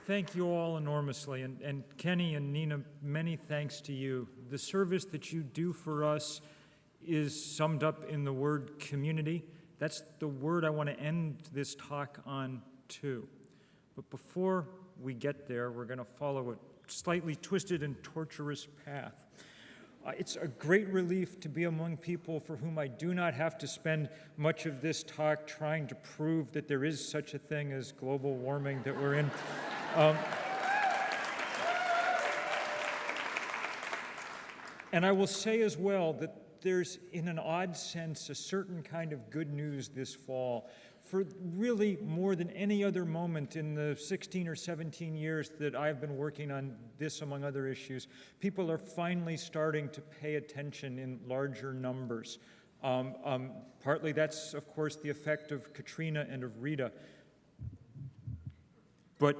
Thank you all enormously, and Kenny and Nina, many thanks to you. The service that you do for us is summed up in the word community. That's the word I want to end this talk on too. But before we get there, we're going to follow a slightly twisted and tortuous path. It's a great relief to be among people for whom I do not have to spend much of this talk trying to prove that there is such a thing as global warming that we're in. And I will say as well that there's, in an odd sense, a certain kind of good news this fall. For really more than any other moment in the 16 or 17 years that I've been working on this, among other issues, people are finally starting to pay attention in larger numbers. Partly that's, of course, the effect of Katrina and of Rita. But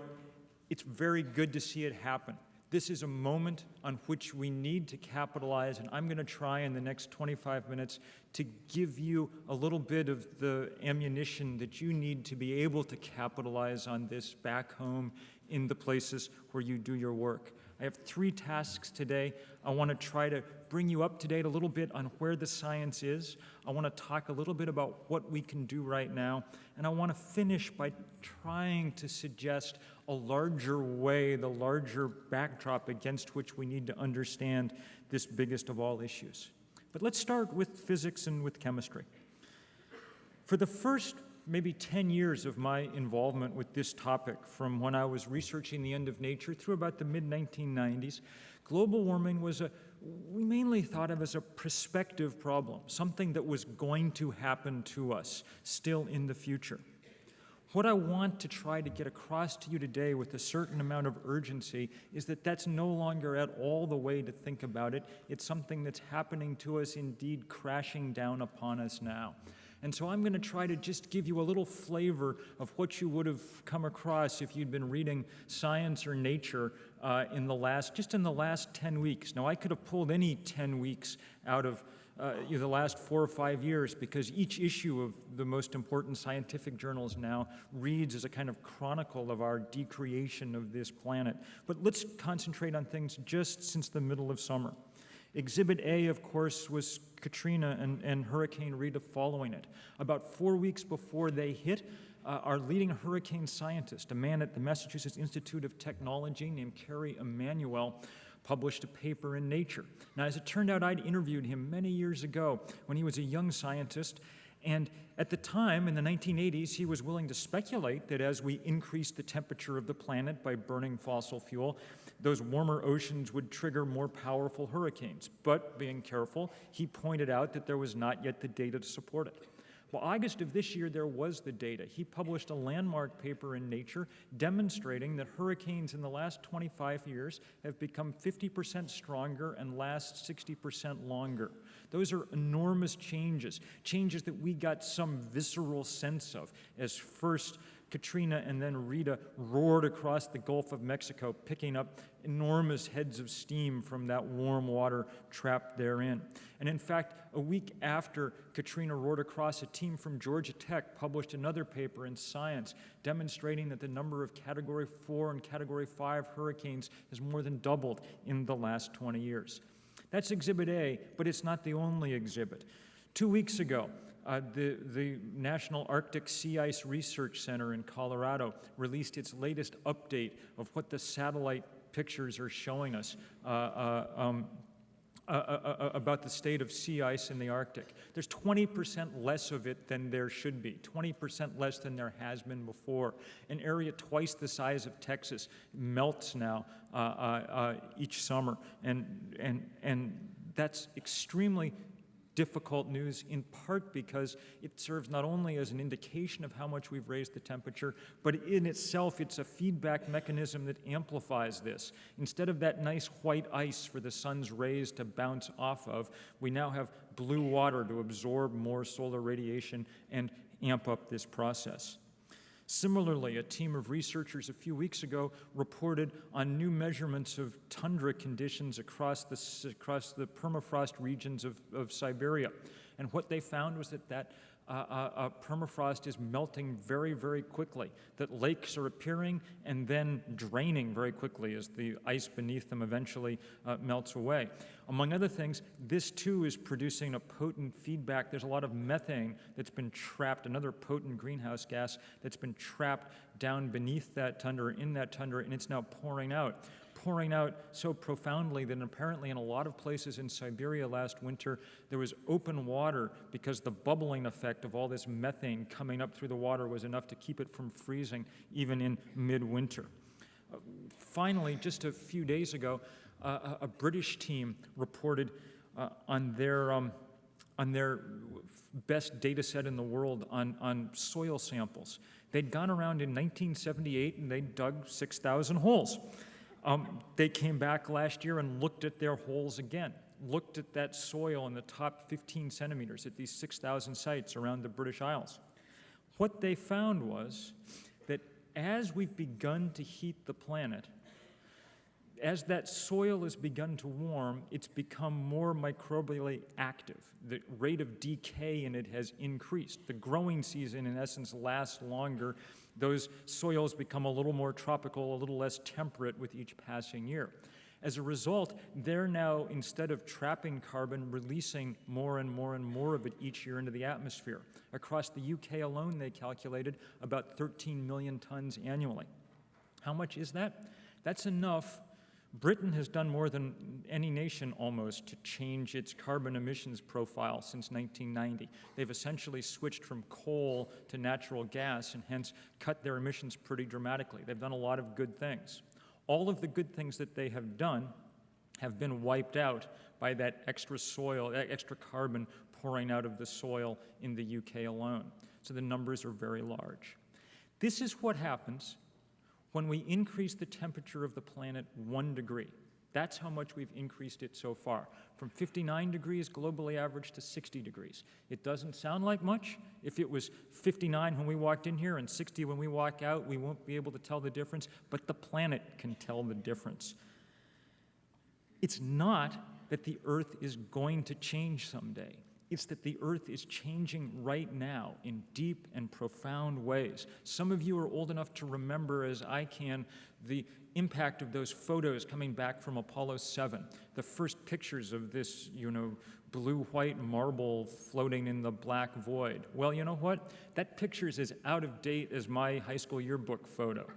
it's very good to see it happen. This is a moment on which we need to capitalize, and I'm going to try in the next 25 minutes to give you a little bit of the ammunition that you need to be able to capitalize on this back home in the places where you do your work. I have 3 tasks today. I want to try to bring you up to date a little bit on where the science is. I want to talk a little bit about what we can do right now. And I want to finish by trying to suggest a larger way, the larger backdrop against which we need to understand this biggest of all issues. But let's start with physics and with chemistry. For the first maybe 10 years of my involvement with this topic, from when I was researching the end of nature through about the mid-1990s, global warming was we mainly thought of as a prospective problem, something that was going to happen to us still in the future. What I want to try to get across to you today with a certain amount of urgency is that that's no longer at all the way to think about it. It's something that's happening to us, indeed crashing down upon us now. And so I'm going to try to just give you a little flavor of what you would have come across if you'd been reading Science or Nature in the last 10 weeks. Now, I could have pulled any 10 weeks out of the last 4 or 5 years, because each issue of the most important scientific journals now reads as a kind of chronicle of our decreation of this planet. But let's concentrate on things just since the middle of summer. Exhibit A, of course, was Katrina and Hurricane Rita following it. About 4 weeks before they hit, our leading hurricane scientist, a man at the Massachusetts Institute of Technology named Kerry Emanuel, published a paper in Nature. Now, as it turned out, I'd interviewed him many years ago when he was a young scientist, and at the time, in the 1980s, he was willing to speculate that as we increased the temperature of the planet by burning fossil fuel, those warmer oceans would trigger more powerful hurricanes. But being careful, he pointed out that there was not yet the data to support it. Well, August of this year, there was the data. He published a landmark paper in Nature demonstrating that hurricanes in the last 25 years have become 50% stronger and last 60% longer. Those are enormous changes that we got some visceral sense of as first Katrina and then Rita roared across the Gulf of Mexico, picking up enormous heads of steam from that warm water trapped therein. And in fact, a week after Katrina roared across, a team from Georgia Tech published another paper in Science demonstrating that the number of Category 4 and Category 5 hurricanes has more than doubled in the last 20 years. That's Exhibit A, but it's not the only exhibit. 2 weeks ago, the National Arctic Sea Ice Research Center in Colorado released its latest update of what the satellite pictures are showing us about the state of sea ice in the Arctic. There's 20% less of it than there should be, 20% less than there has been before. An area twice the size of Texas melts now each summer, and that's extremely difficult news, in part because it serves not only as an indication of how much we've raised the temperature, but in itself it's a feedback mechanism that amplifies this. Instead of that nice white ice for the sun's rays to bounce off of, we now have blue water to absorb more solar radiation and amp up this process. Similarly, a team of researchers a few weeks ago reported on new measurements of tundra conditions across the permafrost regions of Siberia. And what they found was that permafrost is melting very, very quickly, that lakes are appearing and then draining very quickly as the ice beneath them eventually melts away. Among other things, this too is producing a potent feedback. There's a lot of methane that's been trapped, another potent greenhouse gas that's been trapped down beneath that tundra, in that tundra, and it's now pouring out so profoundly that apparently in a lot of places in Siberia last winter, there was open water because the bubbling effect of all this methane coming up through the water was enough to keep it from freezing even in midwinter. Finally, just a few days ago, a British team reported on their best data set in the world on soil samples. They'd gone around in 1978 and they dug 6,000 holes. They came back last year and looked at their holes again, looked at that soil in the top 15 centimeters at these 6,000 sites around the British Isles. What they found was that as we've begun to heat the planet, as that soil has begun to warm, it's become more microbially active. The rate of decay in it has increased. The growing season, in essence, lasts longer. Those soils become a little more tropical, a little less temperate with each passing year. As a result, they're now, instead of trapping carbon, releasing more and more and more of it each year into the atmosphere. Across the UK alone, they calculated about 13 million tons annually. How much is that? That's enough. Britain has done more than any nation almost to change its carbon emissions profile since 1990. They've essentially switched from coal to natural gas and hence cut their emissions pretty dramatically. They've done a lot of good things. All of the good things that they have done have been wiped out by that extra soil, that extra carbon pouring out of the soil in the UK alone. So the numbers are very large. This is what happens when we increase the temperature of the planet 1 degree. That's how much we've increased it so far, from 59 degrees globally average to 60 degrees. It doesn't sound like much. If it was 59 when we walked in here and 60 when we walk out, we won't be able to tell the difference, but the planet can tell the difference. It's not that the Earth is going to change someday. It's that the Earth is changing right now in deep and profound ways. Some of you are old enough to remember, as I can, the impact of those photos coming back from Apollo 7, the first pictures of this, blue-white marble floating in the black void. Well, you know what? That picture is as out of date as my high school yearbook photo,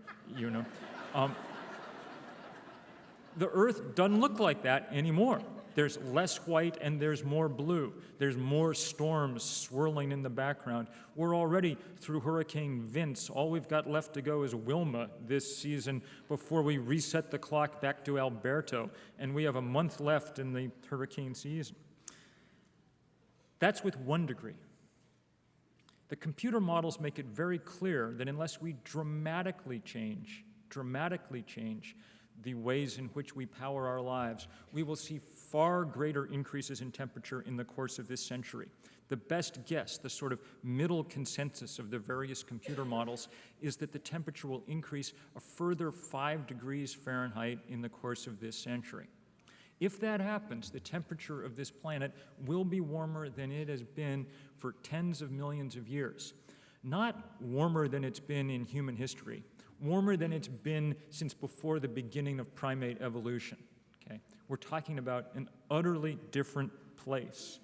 The Earth doesn't look like that anymore. There's less white and there's more blue. There's more storms swirling in the background. We're already through Hurricane Vince. All we've got left to go is Wilma this season before we reset the clock back to Alberto, and we have a month left in the hurricane season. That's with 1 degree. The computer models make it very clear that unless we dramatically change the ways in which we power our lives, we will see far greater increases in temperature in the course of this century. The best guess, the sort of middle consensus of the various computer models, is that the temperature will increase a further 5 degrees Fahrenheit in the course of this century. If that happens, the temperature of this planet will be warmer than it has been for tens of millions of years. Not warmer than it's been in human history, warmer than it's been since before the beginning of primate evolution. Okay? We're talking about an utterly different place.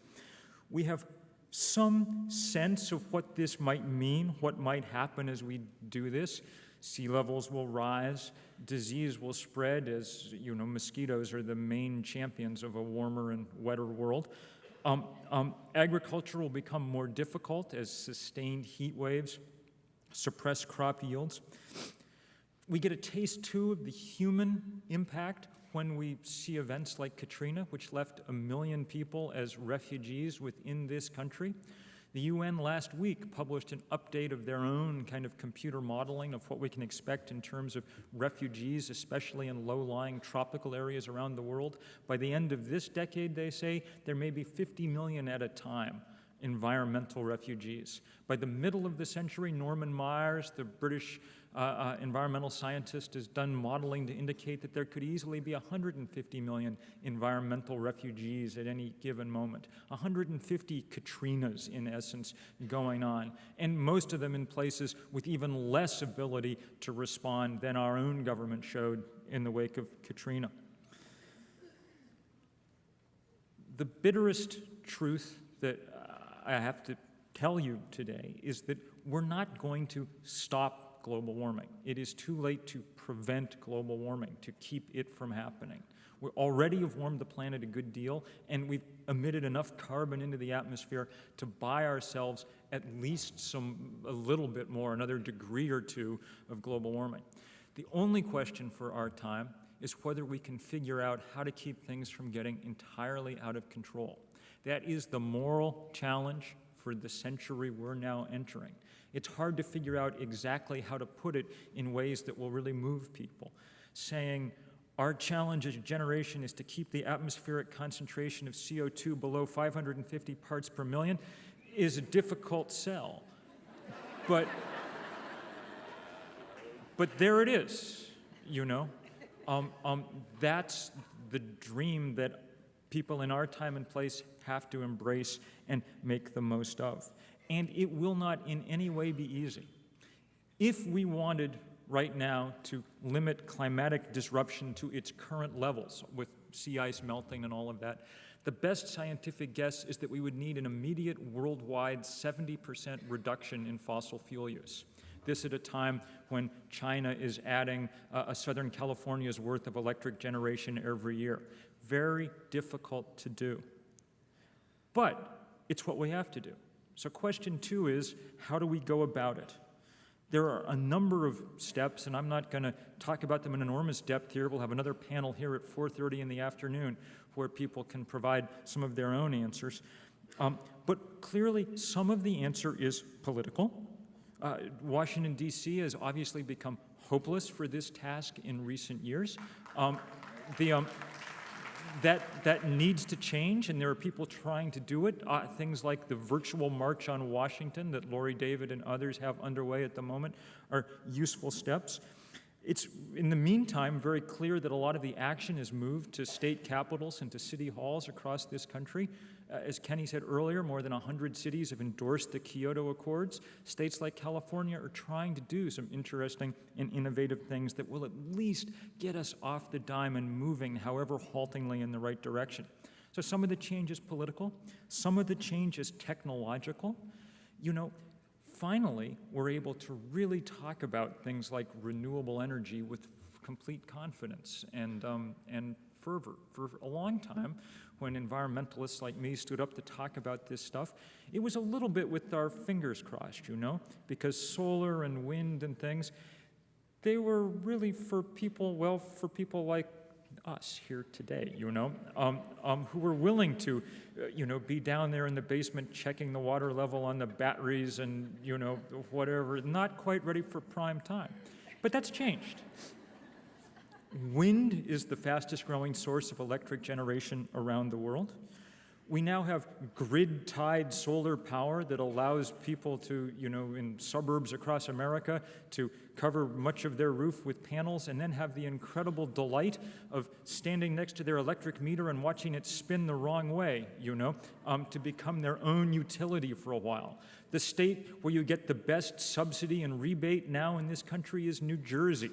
We have some sense of what this might mean, what might happen as we do this. Sea levels will rise, disease will spread, as mosquitoes are the main champions of a warmer and wetter world. Agriculture will become more difficult as sustained heat waves suppress crop yields. We get a taste, too, of the human impact when we see events like Katrina, which left 1 million people as refugees within this country. The UN last week published an update of their own kind of computer modeling of what we can expect in terms of refugees, especially in low-lying tropical areas around the world. By the end of this decade, they say, there may be 50 million at a time environmental refugees. By the middle of the century, Norman Myers, the British environmental scientist, has done modeling to indicate that there could easily be 150 million environmental refugees at any given moment. 150 Katrinas, in essence, going on, and most of them in places with even less ability to respond than our own government showed in the wake of Katrina. The bitterest truth that I have to tell you today is that we're not going to stop global warming. It is too late to prevent global warming, to keep it from happening. We already have warmed the planet a good deal, and we've emitted enough carbon into the atmosphere to buy ourselves at least a little bit more, another degree or two of global warming. The only question for our time is whether we can figure out how to keep things from getting entirely out of control. That is the moral challenge for the century we're now entering. It's hard to figure out exactly how to put it in ways that will really move people. Saying our challenge as a generation is to keep the atmospheric concentration of CO2 below 550 parts per million is a difficult sell. But there it is, you know. That's the dream that people in our time and place have to embrace and make the most of. And it will not in any way be easy. If we wanted right now to limit climatic disruption to its current levels with sea ice melting and all of that, the best scientific guess is that we would need an immediate worldwide 70% reduction in fossil fuel use. This at a time when China is adding Southern California's worth of electric generation every year. Very difficult to do. But it's what we have to do. So question 2 is, how do we go about it? There are a number of steps, and I'm not going to talk about them in enormous depth here. We'll have another panel here at 4:30 in the afternoon where people can provide some of their own answers. But clearly, some of the answer is political. Washington, D.C. has obviously become hopeless for this task in recent years. That needs to change, and there are people trying to do it. Things like the virtual March on Washington that Lori David and others have underway at the moment are useful steps. It's, in the meantime, very clear that a lot of the action is moved to state capitals and to city halls across this country. As Kenny said earlier, more than 100 cities have endorsed the Kyoto Accords. States like California are trying to do some interesting and innovative things that will at least get us off the dime and moving, however haltingly, in the right direction. So some of the change is political. Some of the change is technological. You know, finally, we're able to really talk about things like renewable energy with complete confidence and fervor. For a long time, when environmentalists like me stood up to talk about this stuff, it was a little bit with our fingers crossed, you know, because solar and wind and things, they were really for people, well, for people like us here today, you know, who were willing to, you know, be down there in the basement checking the water level on the batteries and, you know, whatever, not quite ready for prime time. But that's changed. Wind is the fastest growing source of electric generation around the world. We now have grid-tied solar power that allows people to, you know, in suburbs across America to cover much of their roof with panels and then have the incredible delight of standing next to their electric meter and watching it spin the wrong way, you know, to become their own utility for a while. The state where you get the best subsidy and rebate now in this country is New Jersey.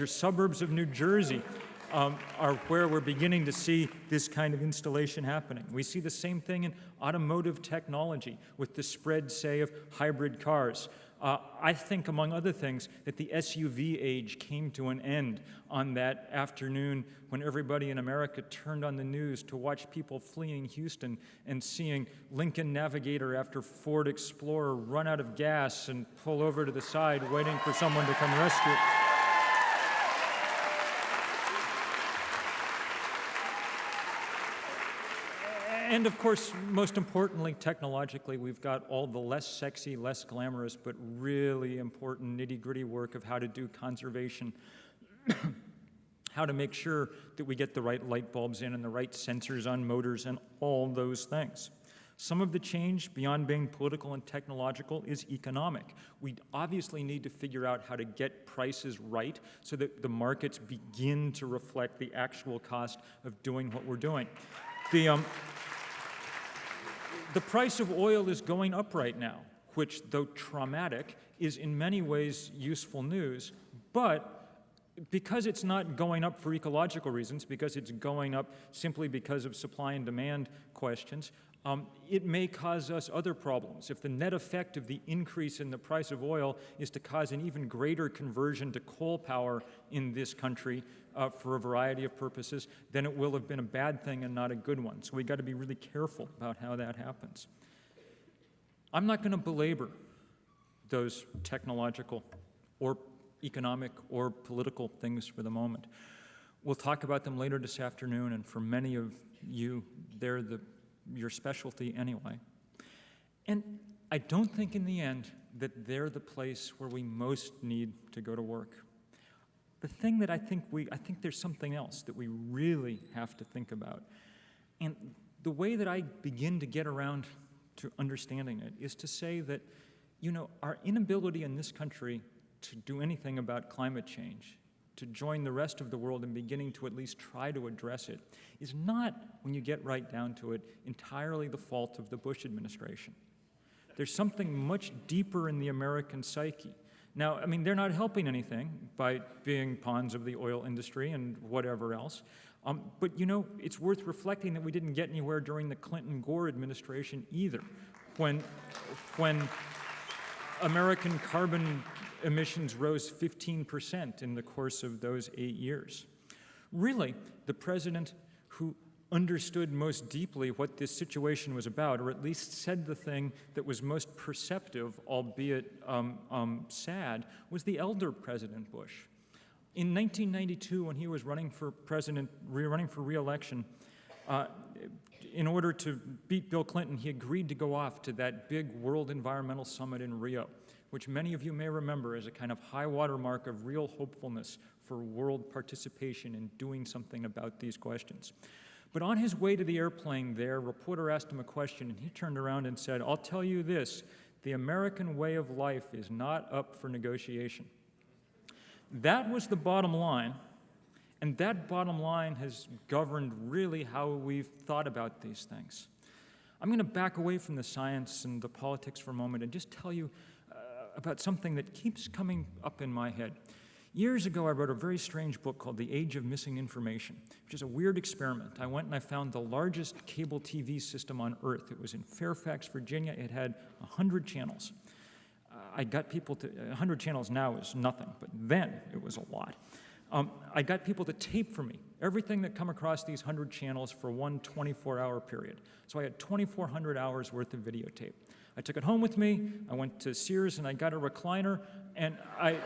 Suburbs of New Jersey are where we're beginning to see this kind of installation happening. We see the same thing in automotive technology with the spread, say, of hybrid cars. I think, among other things, that the SUV age came to an end on that afternoon when everybody in America turned on the news to watch people fleeing Houston and seeing Lincoln Navigator after Ford Explorer run out of gas and pull over to the side waiting for someone to come rescue it. And of course, most importantly, technologically, we've got all the less sexy, less glamorous, but really important nitty-gritty work of how to do conservation, how to make sure that we get the right light bulbs in and the right sensors on motors and all those things. Some of the change, beyond being political and technological, is economic. We obviously need to figure out how to get prices right so that the markets begin to reflect the actual cost of doing what we're doing. The price of oil is going up right now, which, though traumatic, is in many ways useful news, but because it's not going up for ecological reasons, because it's going up simply because of supply and demand questions, it may cause us other problems. If the net effect of the increase in the price of oil is to cause an even greater conversion to coal power in this country for a variety of purposes, then it will have been a bad thing and not a good one. So we've got to be really careful about how that happens. I'm not going to belabor those technological or economic or political things for the moment. We'll talk about them later this afternoon, and for many of you, they're your specialty anyway. And I don't think in the end that they're the place where we most need to go to work. The thing that I think there's something else that we really have to think about. And the way that I begin to get around to understanding it is to say that, our inability in this country to do anything about climate change, to join the rest of the world in beginning to at least try to address it, is not, when you get right down to it, entirely the fault of the Bush administration. There's something much deeper in the American psyche. Now, they're not helping anything by being pawns of the oil industry and whatever else, but it's worth reflecting that we didn't get anywhere during the Clinton-Gore administration either, when American carbon emissions rose 15% in the course of those 8 years. Really, the president who understood most deeply what this situation was about, or at least said the thing that was most perceptive, albeit sad, was the elder President Bush. In 1992, when he was running for re-election, in order to beat Bill Clinton, he agreed to go off to that big World Environmental Summit in Rio, which many of you may remember as a kind of high watermark of real hopefulness for world participation in doing something about these questions. But on his way to the airplane there, a reporter asked him a question, and he turned around and said, "I'll tell you this, the American way of life is not up for negotiation." That was the bottom line, and that bottom line has governed really how we've thought about these things. I'm going to back away from the science and the politics for a moment and just tell you about something that keeps coming up in my head. Years ago, I wrote a very strange book called The Age of Missing Information, which is a weird experiment. I went and I found the largest cable TV system on Earth. It was in Fairfax, Virginia. It had 100 channels. I got people to, 100 channels now is nothing, but then it was a lot. I got people to tape for me everything that come across these 100 channels for one 24-hour period. So I had 2,400 hours worth of videotape. I took it home with me, I went to Sears and I got a recliner, and I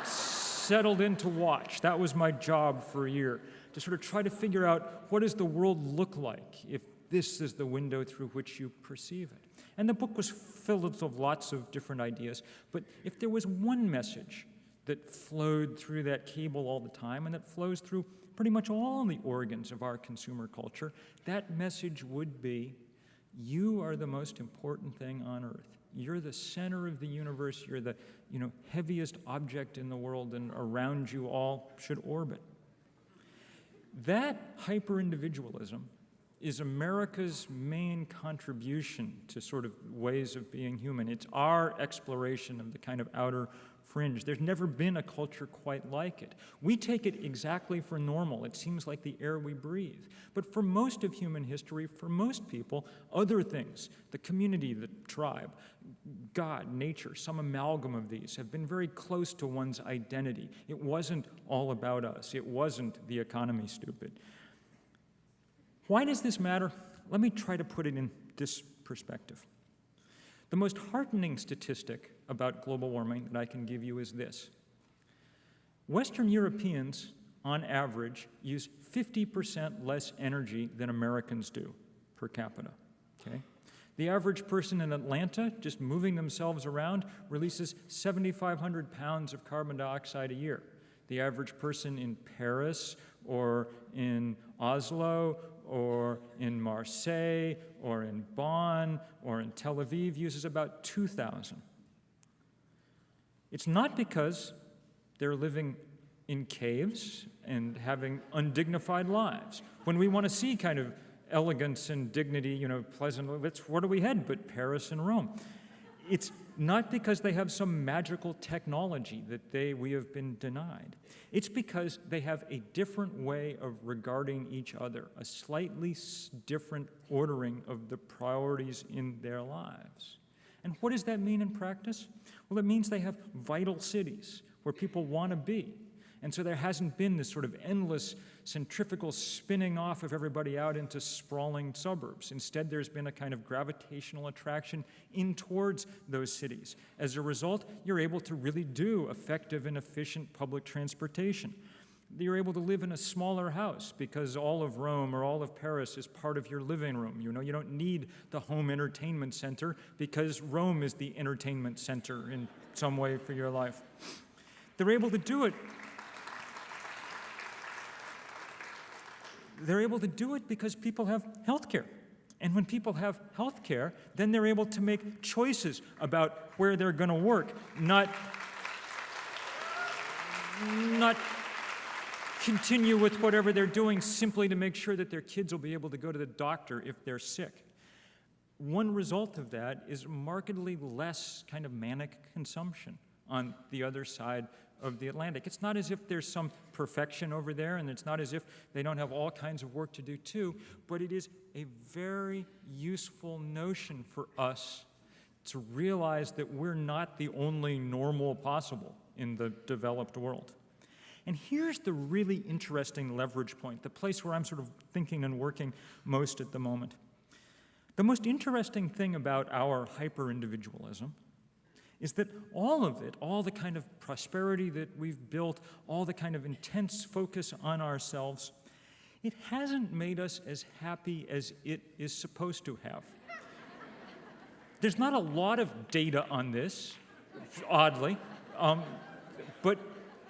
settled in to watch. That was my job for a year, to sort of try to figure out what does the world look like if this is the window through which you perceive it. And the book was filled with lots of different ideas, but if there was one message that flowed through that cable all the time and that flows through pretty much all the organs of our consumer culture, that message would be, you are the most important thing on Earth. You're the center of the universe. You're the heaviest object in the world, and around you all should orbit. That hyper-individualism is America's main contribution to sort of ways of being human. It's our exploration of the kind of outer fringe. There's never been a culture quite like it. We take it exactly for normal. It seems like the air we breathe. But for most of human history, for most people, other things, the community, the tribe, God, nature, some amalgam of these have been very close to one's identity. It wasn't all about us. It wasn't the economy, stupid. Why does this matter? Let me try to put it in this perspective. The most heartening statistic about global warming that I can give you is this. Western Europeans, on average, use 50% less energy than Americans do per capita, okay? The average person in Atlanta, just moving themselves around, releases 7,500 pounds of carbon dioxide a year. The average person in Paris or in Oslo or in Marseille, or in Bonn, or in Tel Aviv uses about 2,000. It's not because they're living in caves and having undignified lives. When we want to see kind of elegance and dignity, pleasant, where do we head but Paris and Rome? It's not because they have some magical technology that we have been denied. It's because they have a different way of regarding each other, a slightly different ordering of the priorities in their lives. And what does that mean in practice? Well, it means they have vital cities where people want to be. And so there hasn't been this sort of endless centrifugal spinning off of everybody out into sprawling suburbs. Instead, there's been a kind of gravitational attraction in towards those cities. As a result, you're able to really do effective and efficient public transportation. You're able to live in a smaller house because all of Rome or all of Paris is part of your living room. You don't need the home entertainment center because Rome is the entertainment center in some way for your life. They're able to do it. They're able to do it because people have health care. And when people have health care, then they're able to make choices about where they're going to work, not continue with whatever they're doing simply to make sure that their kids will be able to go to the doctor if they're sick. One result of that is markedly less kind of manic consumption on the other side of the Atlantic. It's not as if there's some perfection over there, and it's not as if they don't have all kinds of work to do too, but it is a very useful notion for us to realize that we're not the only normal possible in the developed world. And here's the really interesting leverage point, the place where I'm sort of thinking and working most at the moment. The most interesting thing about our hyper-individualism is that all of it, all the kind of prosperity that we've built, all the kind of intense focus on ourselves, it hasn't made us as happy as it is supposed to have. There's not a lot of data on this, oddly, but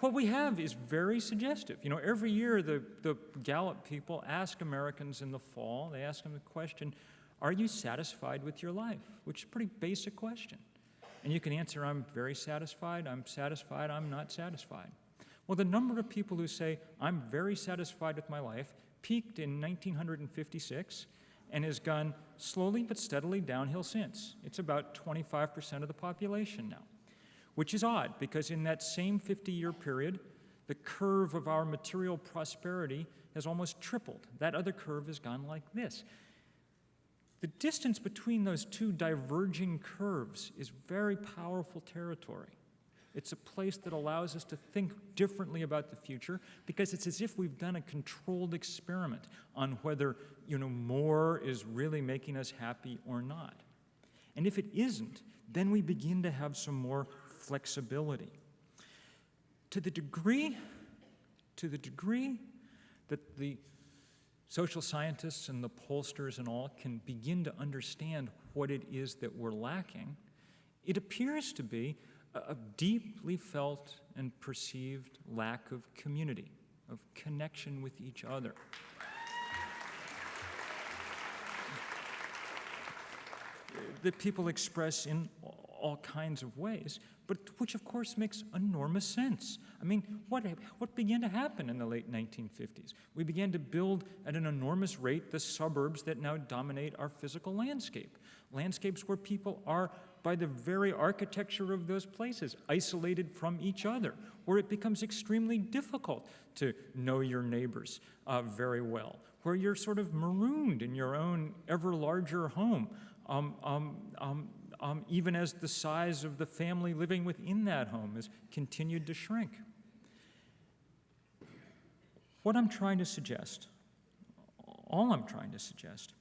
what we have is very suggestive. Every year the Gallup people ask Americans in the fall, they ask them the question, are you satisfied with your life? Which is a pretty basic question. And you can answer, I'm very satisfied, I'm not satisfied. Well, the number of people who say, I'm very satisfied with my life, peaked in 1956 and has gone slowly but steadily downhill since. It's about 25% of the population now, which is odd because in that same 50-year period, the curve of our material prosperity has almost tripled. That other curve has gone like this. The distance between those two diverging curves is very powerful territory. It's a place that allows us to think differently about the future because it's as if we've done a controlled experiment on whether, more is really making us happy or not. And if it isn't, then we begin to have some more flexibility. To the degree that the social scientists and the pollsters and all can begin to understand what it is that we're lacking, it appears to be a deeply felt and perceived lack of community, of connection with each other. That people express in all kinds of ways, but which of course makes enormous sense. I mean, what began to happen in the late 1950s? We began to build at an enormous rate the suburbs that now dominate our physical landscape. Landscapes where people are, by the very architecture of those places, isolated from each other, where it becomes extremely difficult to know your neighbors very well, where you're sort of marooned in your own ever larger home, even as the size of the family living within that home has continued to shrink. What I'm trying to suggest, all I'm trying to suggest,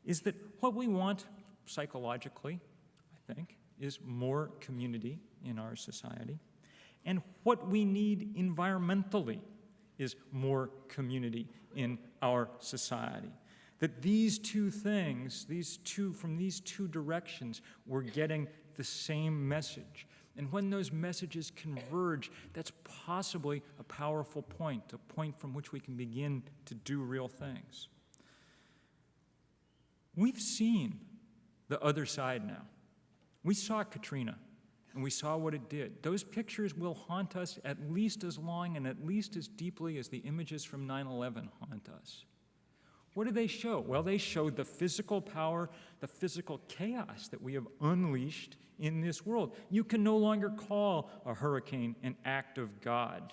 is that what we want psychologically, I think, is more community in our society. And what we need environmentally is more community in our society. That these two things, from these two directions, we're getting the same message. And when those messages converge, that's possibly a powerful point, a point from which we can begin to do real things. We've seen the other side now. We saw Katrina, and we saw what it did. Those pictures will haunt us at least as long and at least as deeply as the images from 9/11 haunt us. What do they show? Well, they show the physical power, the physical chaos that we have unleashed in this world. You can no longer call a hurricane an act of God,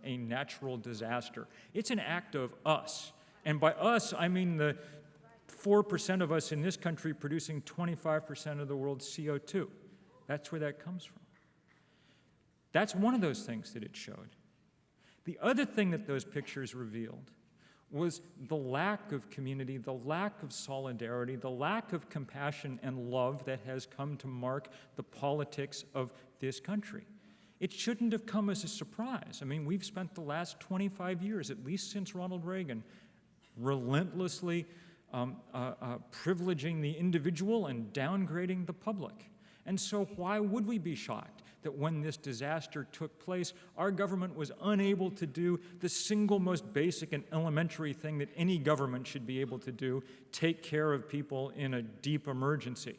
a natural disaster. It's an act of us. And by us, I mean the 4% of us in this country producing 25% of the world's CO2. That's where that comes from. That's one of those things that it showed. The other thing that those pictures revealed was the lack of community, the lack of solidarity, the lack of compassion and love that has come to mark the politics of this country. It shouldn't have come as a surprise. I mean, we've spent the last 25 years, at least since Ronald Reagan, relentlessly privileging the individual and downgrading the public. And so why would we be shocked that when this disaster took place, our government was unable to do the single most basic and elementary thing that any government should be able to do, take care of people in a deep emergency?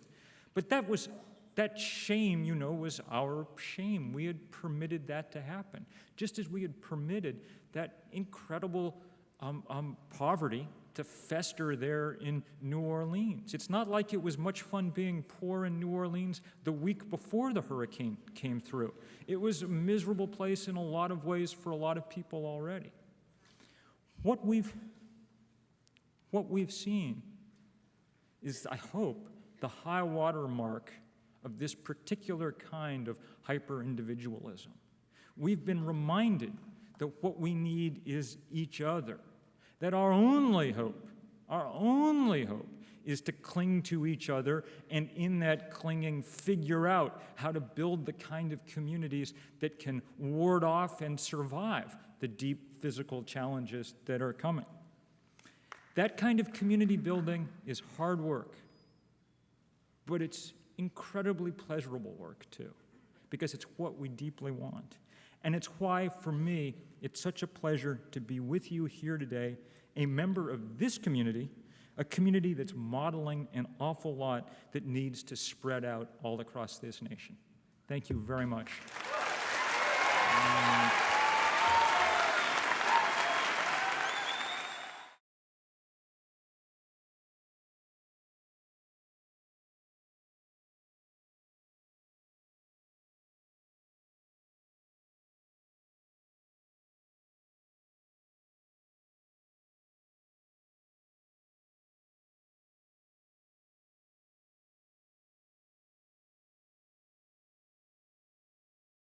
But that shame, was our shame. We had permitted that to happen, just as we had permitted that incredible poverty to fester there in New Orleans. It's not like it was much fun being poor in New Orleans the week before the hurricane came through. It was a miserable place in a lot of ways for a lot of people already. What we've seen is, I hope, the high water mark of this particular kind of hyper-individualism. We've been reminded that what we need is each other, that our only hope is to cling to each other, and in that clinging figure out how to build the kind of communities that can ward off and survive the deep physical challenges that are coming. That kind of community building is hard work, but it's incredibly pleasurable work too, because it's what we deeply want. And it's why, for me, it's such a pleasure to be with you here today, a member of this community, a community that's modeling an awful lot that needs to spread out all across this nation. Thank you very much.